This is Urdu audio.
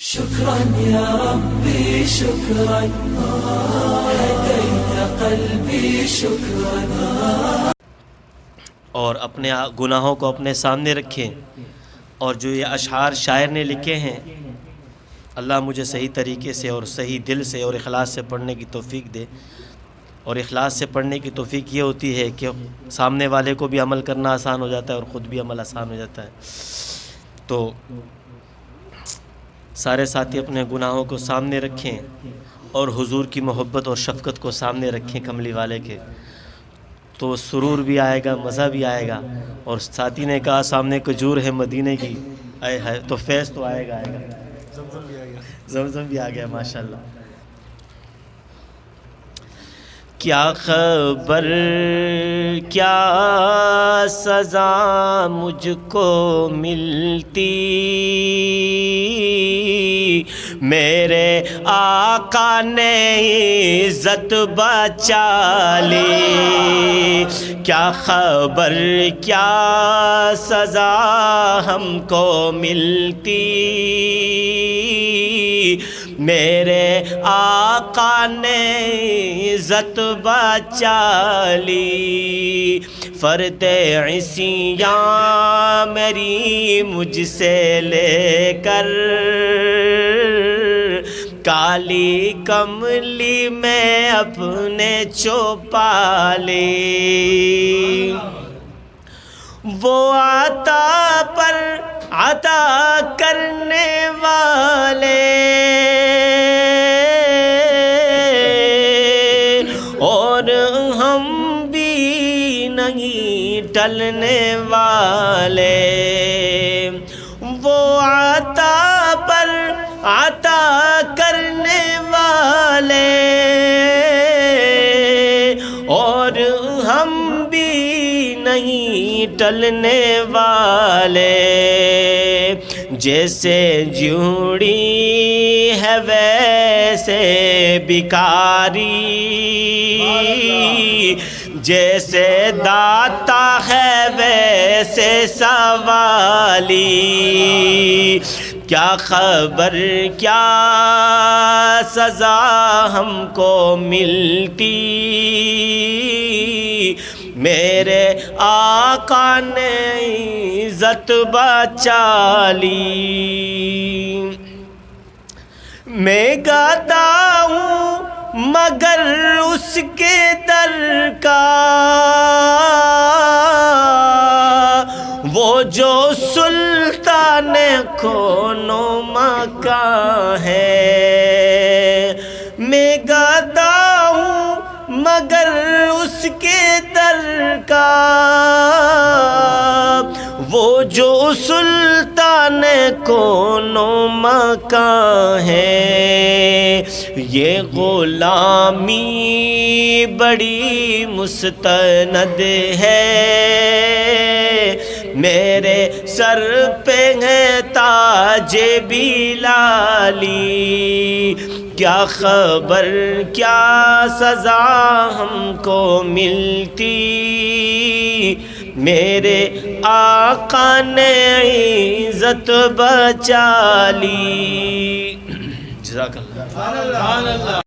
شكرا يا ربي شكرا هديت قلبي شكرا. اور اپنے گناہوں کو اپنے سامنے رکھیں، اور جو یہ اشعار شاعر نے لکھے ہیں اللہ مجھے صحیح طریقے سے اور صحیح دل سے اور اخلاص سے پڑھنے کی توفیق دے. اور اخلاص سے پڑھنے کی توفیق یہ ہوتی ہے کہ سامنے والے کو بھی عمل کرنا آسان ہو جاتا ہے اور خود بھی عمل آسان ہو جاتا ہے. تو سارے ساتھی اپنے گناہوں کو سامنے رکھیں اور حضور کی محبت اور شفقت کو سامنے رکھیں کملی والے کے، تو سرور بھی آئے گا، مزہ بھی آئے گا. اور ساتھی نے کہا سامنے کھجور ہے مدینے کی، آئے ہے تو فیض تو آئے گا. زمزم بھی آ گیا ماشاءاللہ. کیا خبر کیا سزا مجھ کو ملتی، میرے آقا نے عزت بچا لی. کیا خبر کیا سزا ہم کو ملتی، میرے آقا نے عزت بچا لی. فرد عصیاں میری مجھ سے لے کر، کالی کملی میں اپنے چھپا لی. وہ عطا پر عطا کرنے والے اور ہم بھی نہیں ٹلنے والے. وہ عطا پر عطا کرنے والے اور ہم بھی نہیں ٹلنے والے. جیسے جوڑی ہے ویسے بیکاری، جیسے داتا ہے ویسے سوالی. کیا خبر کیا سزا ہم کو ملتی، میرے آقا نے عزت بچا لی. میں گاتا ہوں مگر اس کے در کا، وہ جو سلطان کون و مکان ہے. میں گاتا ہوں مگر اس کے در کا، وہ جو سلطان کون و مکان ہے. یہ غلامی بڑی مستند ہے، میرے سر پہ ہے تاج بلالی. کیا خبر کیا سزا ہم کو ملتی، میرے آقا نے عزت بچا لی. جزاک اللہ.